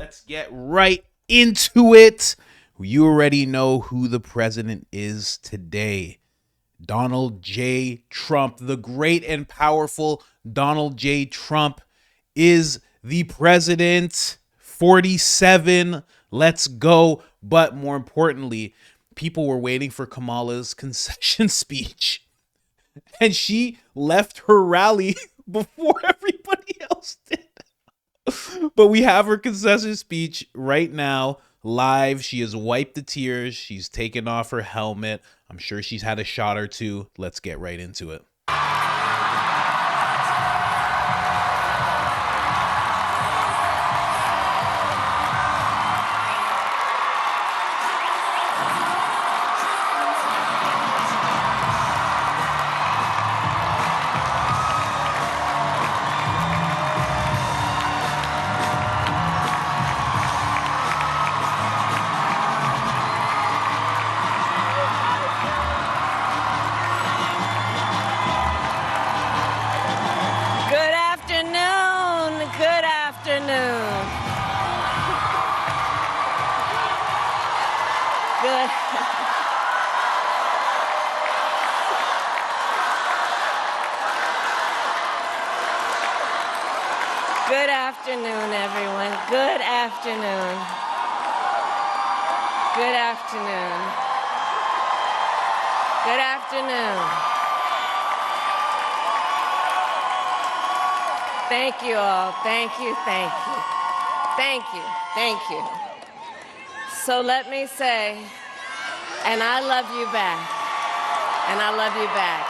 Let's get right into it. You already know who the president is today. Donald J. Trump, the great and powerful Donald J. Trump is the president. 47. Let's go. But more importantly, people were waiting for Kamala's concession speech. And she left her rally before everybody else did. But we have her concession speech right now, live. She has wiped the tears. She's taken off her helmet. I'm sure she's had a shot or two. Let's get right into it. Good afternoon, everyone. Good afternoon. Good afternoon. Good afternoon. Thank you all. Thank you, thank you. Thank you, thank you. So let me say, and I love you back. And I love you back.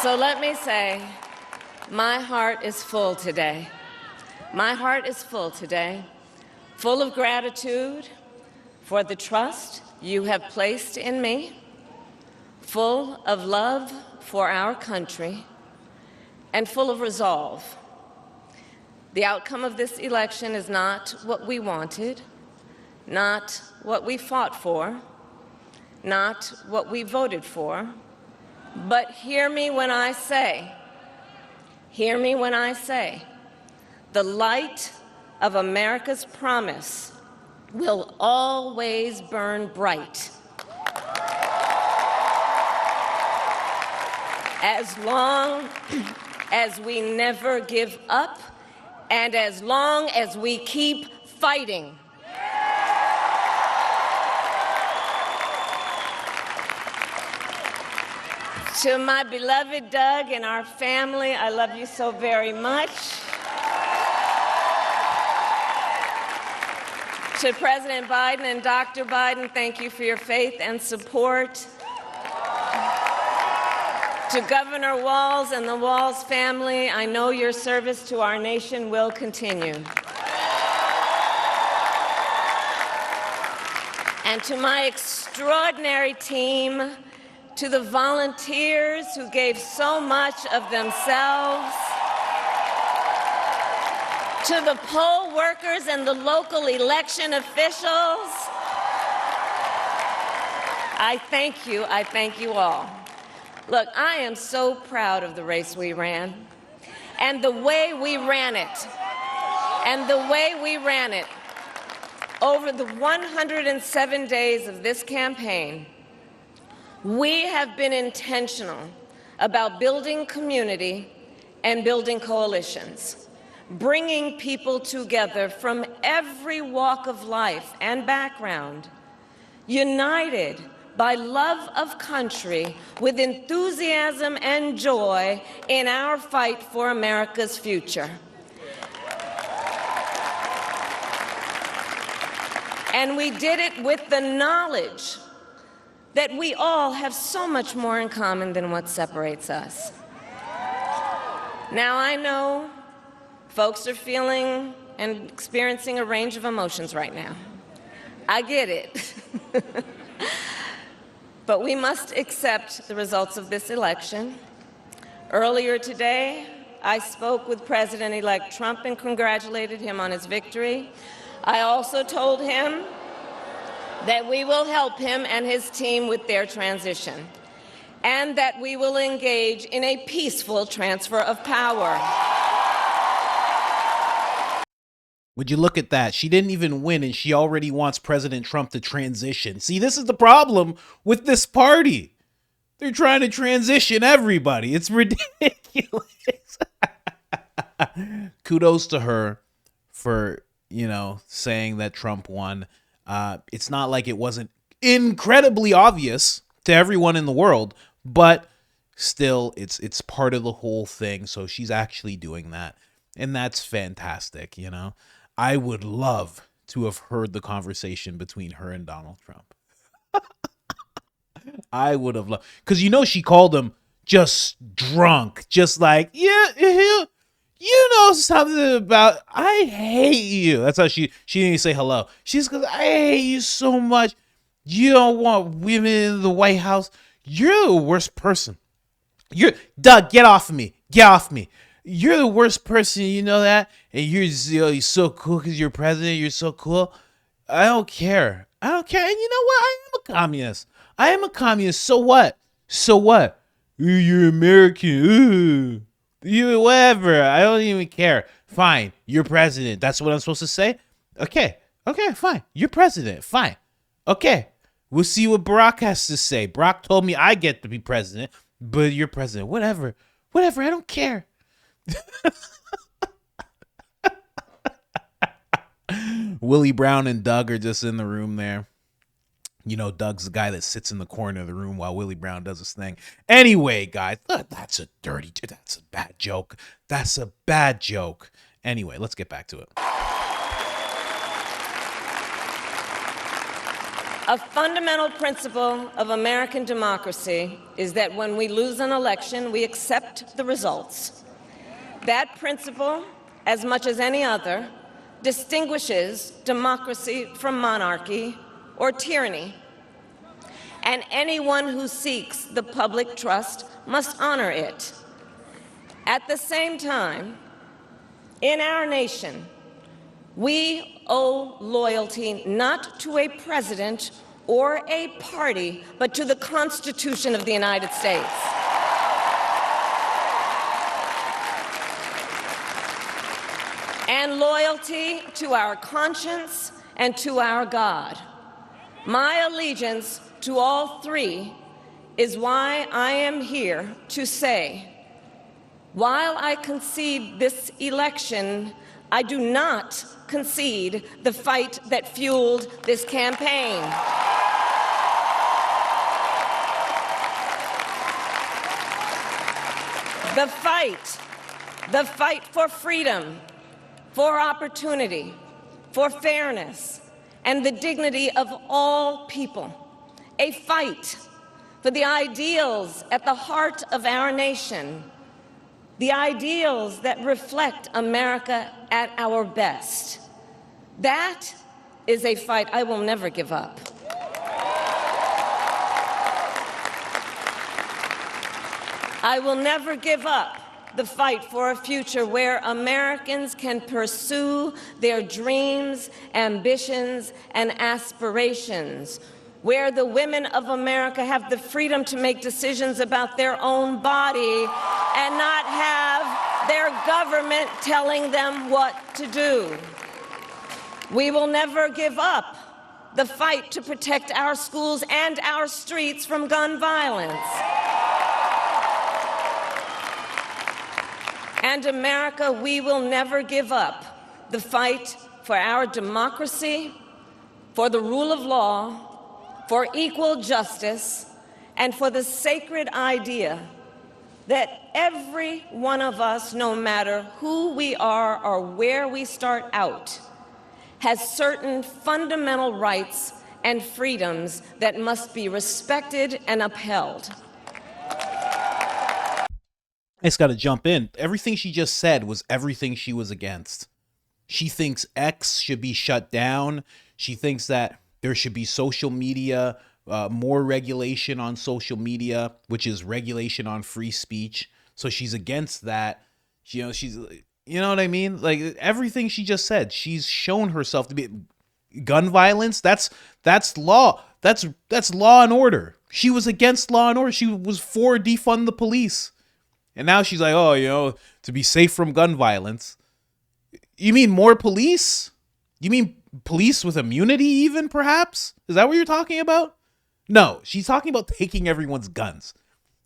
So let me say, my heart is full today. My heart is full today, full of gratitude for the trust you have placed in me, full of love for our country, and full of resolve. The outcome of this election is not what we wanted, not what we fought for, not what we voted for, but hear me when I say, the light of America's promise will always burn bright. As long as we never give up and as long as we keep fighting. To my beloved Doug and our family, I love you so very much. To President Biden and Dr. Biden, thank you for your faith and support. To Governor Walz and the Walz family, I know your service to our nation will continue. And to my extraordinary team, to the volunteers who gave so much of themselves, to the poll workers and the local election officials, I thank you all. Look, I am so proud of the race we ran and the way we ran it, over the 107 days of this campaign. We have been intentional about building community and building coalitions, bringing people together from every walk of life and background, united by love of country with enthusiasm and joy in our fight for America's future. And we did it with the knowledge that we all have so much more in common than what separates us. Now, I know folks are feeling and experiencing a range of emotions right now. I get it. But we must accept the results of this election. Earlier today, I spoke with President-elect Trump and congratulated him on his victory. I also told him that we will help him and his team with their transition, and that we will engage in a peaceful transfer of power. Would you look at that? She didn't even win, and she already wants President Trump to transition. See, this is the problem with this party. They're trying to transition everybody. It's ridiculous. Kudos to her for, saying that Trump won. It's not like it wasn't incredibly obvious to everyone in the world, but still, it's part of the whole thing. So she's actually doing that, and that's fantastic. I would love to have heard the conversation between her and Donald Trump. I would have loved, because she called him just drunk, just like, something about, I hate you. That's how she didn't even say hello. She's because I hate you so much. You don't want women in the White House. You're the worst person. Doug, get off of me. Get off me. You're the worst person, you know that? And you're so cool because you're president. You're so cool. I don't care. And you know what? I am a communist. So what? You're American. You whatever. I don't even care. Fine. You're president. That's what I'm supposed to say? Okay, fine. You're president. Fine. Okay. We'll see what Barack has to say. Barack told me I get to be president, but you're president. Whatever. I don't care. Willie Brown and Doug are just in the room there. Doug's the guy that sits in the corner of the room while Willie Brown does his thing. Anyway, guys, that's a bad joke. Anyway, let's get back to it. A fundamental principle of American democracy is that when we lose an election, we accept the results. That principle, as much as any other, distinguishes democracy from monarchy or tyranny. And anyone who seeks the public trust must honor it. At the same time, in our nation, we owe loyalty not to a president or a party, but to the Constitution of the United States. And loyalty to our conscience and to our God. My allegiance to all three is why I am here to say, while I concede this election, I do not concede the fight that fueled this campaign. The fight for freedom, for opportunity, for fairness, and the dignity of all people. A fight for the ideals at the heart of our nation, the ideals that reflect America at our best. That is a fight I will never give up. I will never give up the fight for a future where Americans can pursue their dreams, ambitions, and aspirations, where the women of America have the freedom to make decisions about their own body and not have their government telling them what to do. We will never give up the fight to protect our schools and our streets from gun violence. And America, we will never give up the fight for our democracy, for the rule of law, for equal justice, and for the sacred idea that every one of us, no matter who we are or where we start out, has certain fundamental rights and freedoms that must be respected and upheld. I just got to jump in. Everything she just said was everything she was against. She thinks X should be shut down. She thinks that there should be social media, more regulation on social media, which is regulation on free speech. So she's against that. She's, you know what I mean? Like everything she just said, she's shown herself to be gun violence. That's law. That's law and order. She was against law and order. She was for defund the police. And now she's like, to be safe from gun violence. You mean more police? You mean police with immunity even, perhaps? Is that what you're talking about? No, she's talking about taking everyone's guns.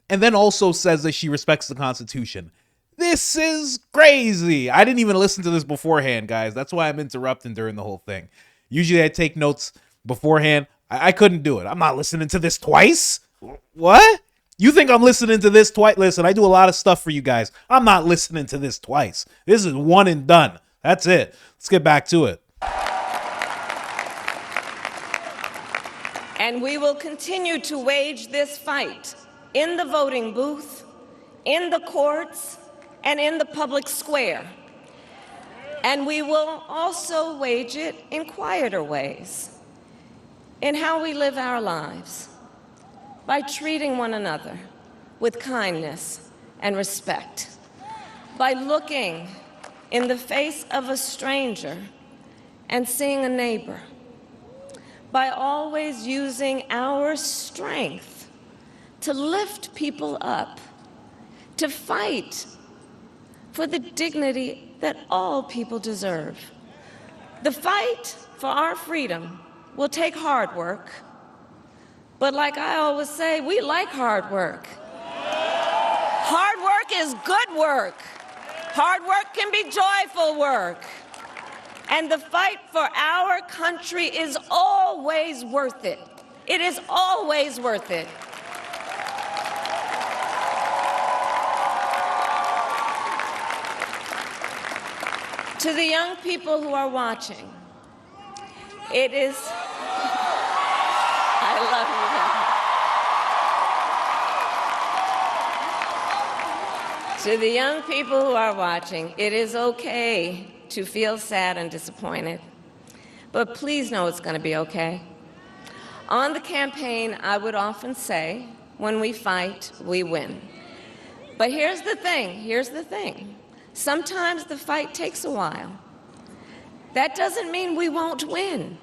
And then also says that she respects the Constitution. This is crazy. I didn't even listen to this beforehand, guys. That's why I'm interrupting during the whole thing. Usually I take notes beforehand. I couldn't do it. I'm not listening to this twice. What? You think I'm listening to this twice? Listen, I do a lot of stuff for you guys. I'm not listening to this twice. This is one and done. That's it. Let's get back to it. And we will continue to wage this fight in the voting booth, in the courts, and in the public square. And we will also wage it in quieter ways, in how we live our lives, by treating one another with kindness and respect, by looking in the face of a stranger and seeing a neighbor, by always using our strength to lift people up, to fight for the dignity that all people deserve. The fight for our freedom will take hard work, but like I always say, we like hard work. Hard work is good work. Hard work can be joyful work. And the fight for our country is always worth it. It is always worth it. To the young people who are watching, it is, I love you. To the young people who are watching, it is okay to feel sad and disappointed, but please know it's going to be okay. On the campaign, I would often say, when we fight, we win. But here's the thing. Sometimes the fight takes a while. That doesn't mean we won't win.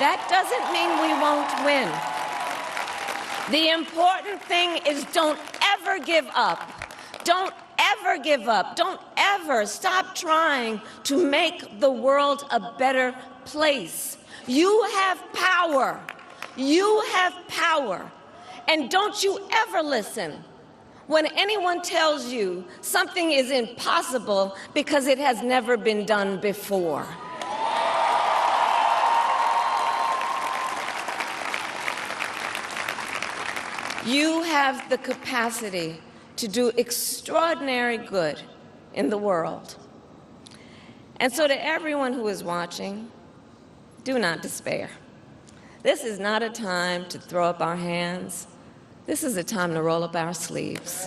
That doesn't mean we won't win. The important thing is don't ever give up. Don't ever give up. Don't ever stop trying to make the world a better place. You have power. You have power. And don't you ever listen when anyone tells you something is impossible because it has never been done before. You have the capacity to do extraordinary good in the world. And so to everyone who is watching, do not despair. This is not a time to throw up our hands. This is a time to roll up our sleeves.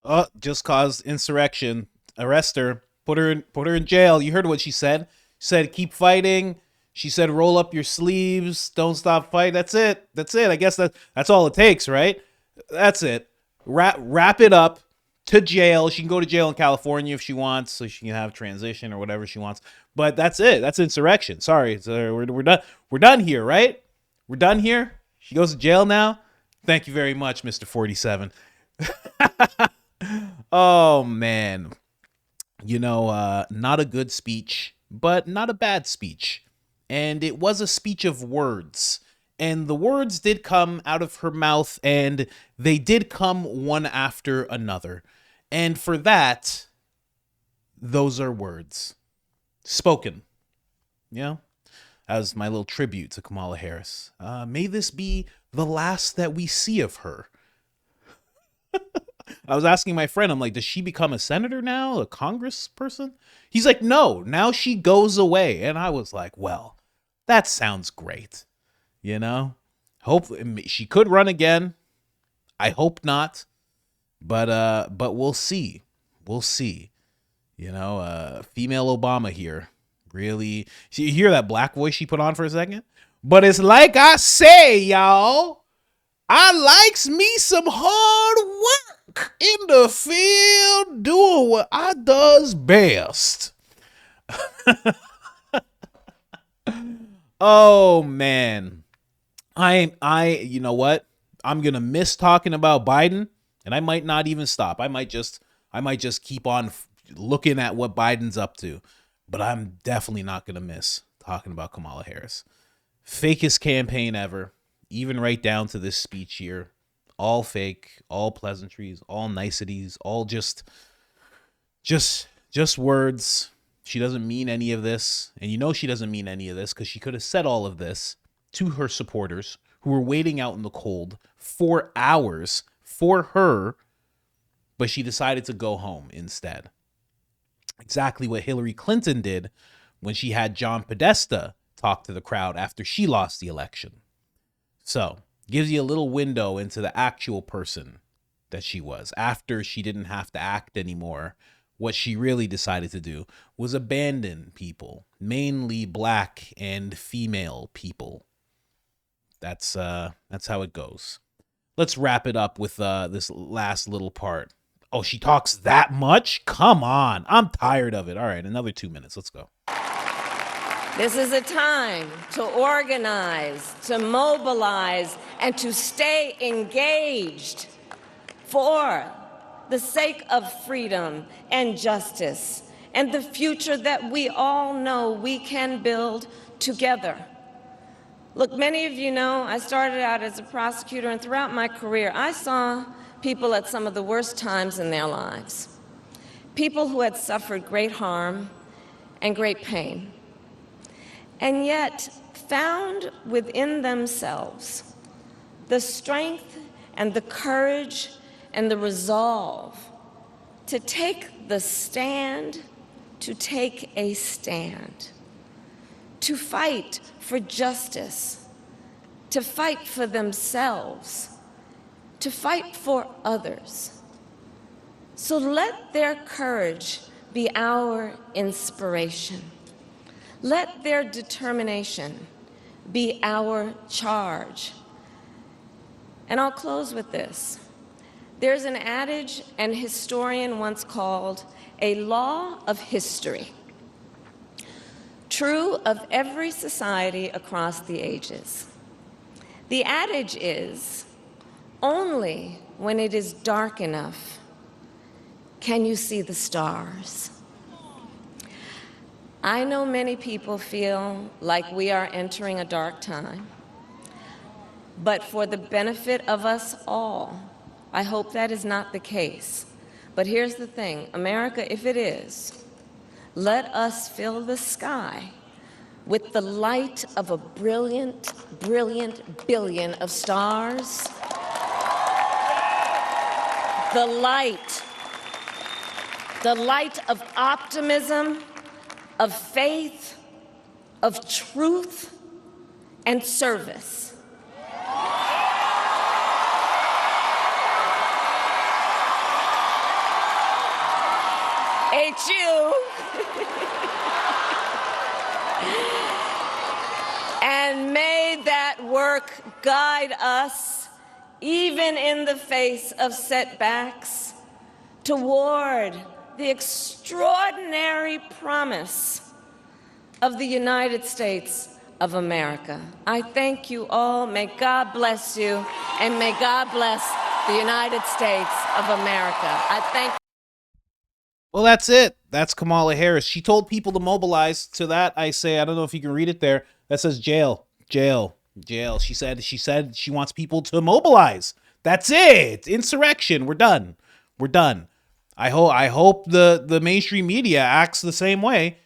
Oh, just caused insurrection. Arrest her. Put her in jail. You heard what she said. She said, keep fighting. She said, roll up your sleeves. Don't stop fighting. That's it. I guess that's all it takes, right? That's it. Wrap it up to jail. She can go to jail in California if she wants, so she can have transition or whatever she wants. But that's it. That's insurrection. Sorry. So we're done. We're done here, right? We're done here. She goes to jail now. Thank you very much, Mr. 47. Oh, man. Not a good speech, but not a bad speech. And it was a speech of words. And the words did come out of her mouth, and they did come one after another. And for that, those are words. Spoken. As my little tribute to Kamala Harris. May this be the last that we see of her. I was asking my friend, I'm like, does she become a senator now? A congressperson? He's like, no, now she goes away. And I was like, well, that sounds great. Hope she could run again. I hope not. But we'll see. We'll see. Female Obama here. Really, you hear that black voice she put on for a second? But it's like I say, y'all, I likes me some hard work in the field doing what I does best. Oh, man. You know what? I'm going to miss talking about Biden, and I might not even stop. I might just I might just keep on looking at what Biden's up to. But I'm definitely not going to miss talking about Kamala Harris. Fakest campaign ever, even right down to this speech here. All fake, all pleasantries, all niceties, all just words. She doesn't mean any of this. And you know she doesn't mean any of this because she could have said all of this to her supporters who were waiting out in the cold for hours for her, but she decided to go home instead. Exactly what Hillary Clinton did when she had John Podesta talk to the crowd after she lost the election. So, gives you a little window into the actual person that she was. After she didn't have to act anymore, what she really decided to do was abandon people, mainly black and female people. That's how it goes. Let's wrap it up with this last little part. Oh, she talks that much? Come on. I'm tired of it. All right, another 2 minutes. Let's go. This is a time to organize, to mobilize, and to stay engaged for the sake of freedom and justice and the future that we all know we can build together. Look, many of you know I started out as a prosecutor, and throughout my career, I saw people at some of the worst times in their lives. People who had suffered great harm and great pain, and yet found within themselves the strength and the courage and the resolve to take the stand, to take a stand, to fight for justice, to fight for themselves, to fight for others. So let their courage be our inspiration. Let their determination be our charge. And I'll close with this. There's an adage an historian once called a law of history, true of every society across the ages. The adage is, only when it is dark enough can you see the stars. I know many people feel like we are entering a dark time, but for the benefit of us all, I hope that is not the case. But here's the thing, America, if it is, let us fill the sky with the light of a brilliant, brilliant billion of stars. The light of optimism, of faith, of truth, and service. HU. And may that work guide us, even in the face of setbacks, toward the extraordinary promise of the United States of America. I thank you all. May God bless you, and may God bless the United States of America. I thank you. Well, that's it. That's Kamala Harris. She told people to mobilize. To that, I say, I don't know if you can read it there. That says jail, jail, jail. She said she wants people to mobilize. That's it. Insurrection. We're done. We're done. I hope the mainstream media acts the same way.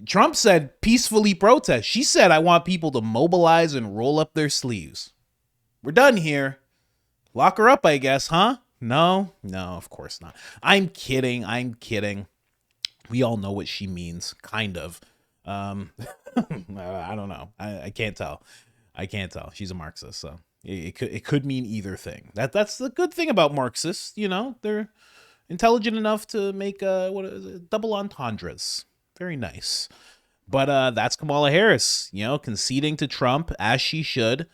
Trump said peacefully protest. She said, I want people to mobilize and roll up their sleeves. We're done here. Lock her up, I guess, huh? No, of course not. I'm kidding. We all know what she means, kind of. I don't know. I can't tell. She's a Marxist, so it could mean either thing. That's the good thing about Marxists. You know, they're intelligent enough to make double entendres. Very nice. But that's Kamala Harris, conceding to Trump as she should.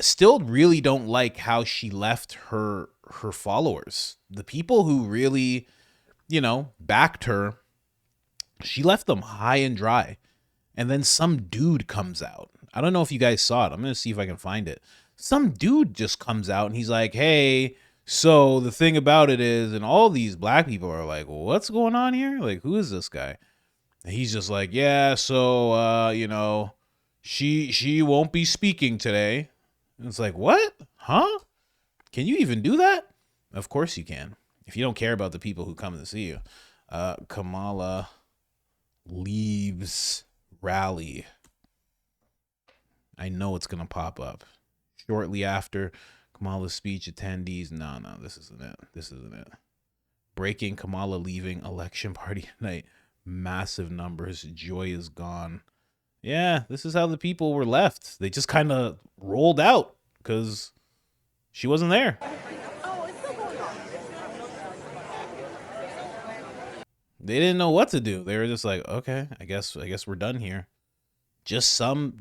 Still really don't like how she left her followers. The people who really, backed her, she left them high and dry. And then some dude comes out. I don't know if you guys saw it. I'm going to see if I can find it. Some dude just comes out and he's like, hey, So the thing about it is, and all these black people are like, what's going on here? Like, who is this guy? And he's just like, yeah, so she won't be speaking today. And it's like, what? Huh? Can you even do that? Of course you can. If you don't care about the people who come to see you. Kamala leaves rally. I know it's gonna pop up shortly after Kamala's speech. Attendees. No, this isn't it. This isn't it. Breaking: Kamala leaving election party tonight. Massive numbers. Joy is gone. Yeah, this is how the people were left. They just kind of rolled out because she wasn't there. They didn't know what to do. They were just like, okay, I guess we're done here. Just some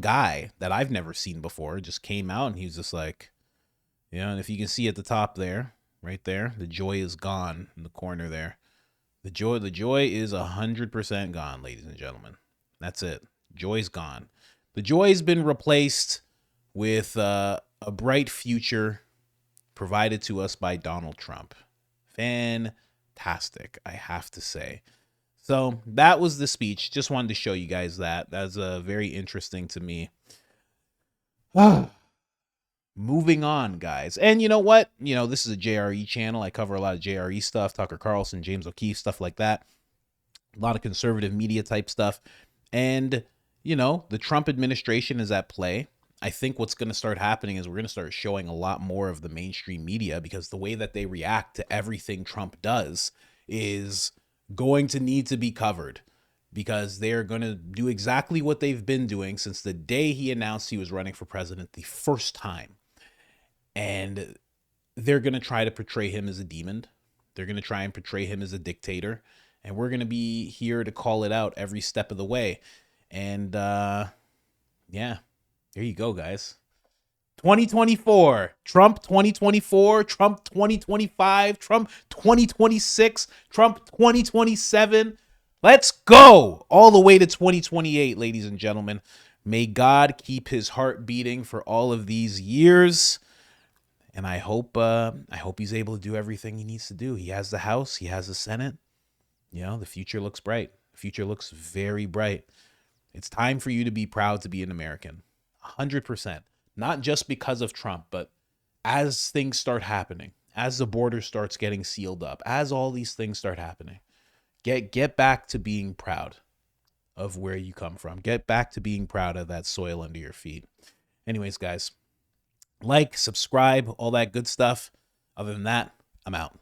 guy that I've never seen before just came out, and he was just like, and if you can see at the top there, right there, the joy is gone in the corner there. The joy is 100% gone, ladies and gentlemen. That's it. Joy's gone. The joy's been replaced with a bright future provided to us by Donald Trump. Fantastic, I have to say. So that was the speech. Just wanted to show you guys that. That's very interesting to me. Moving on, guys. And you know what? This is a JRE channel. I cover a lot of JRE stuff, Tucker Carlson, James O'Keefe, stuff like that. A lot of conservative media type stuff. And, the Trump administration is at play. I think what's going to start happening is we're going to start showing a lot more of the mainstream media, because the way that they react to everything Trump does is going to need to be covered, because they're going to do exactly what they've been doing since the day he announced he was running for president the first time. And they're going to try to portray him as a demon. They're going to try and portray him as a dictator. And we're going to be here to call it out every step of the way. And yeah, there you go, guys. 2024, Trump 2024, Trump 2025, Trump 2026, Trump 2027. Let's go all the way to 2028, ladies and gentlemen. May God keep his heart beating for all of these years. And I hope he's able to do everything he needs to do. He has the House. He has the Senate. The future looks bright. The future looks very bright. It's time for you to be proud to be an American. 100%. Not just because of Trump, but as things start happening, as the border starts getting sealed up, as all these things start happening, get back to being proud of where you come from. Get back to being proud of that soil under your feet. Anyways, guys, like, subscribe, all that good stuff. Other than that, I'm out.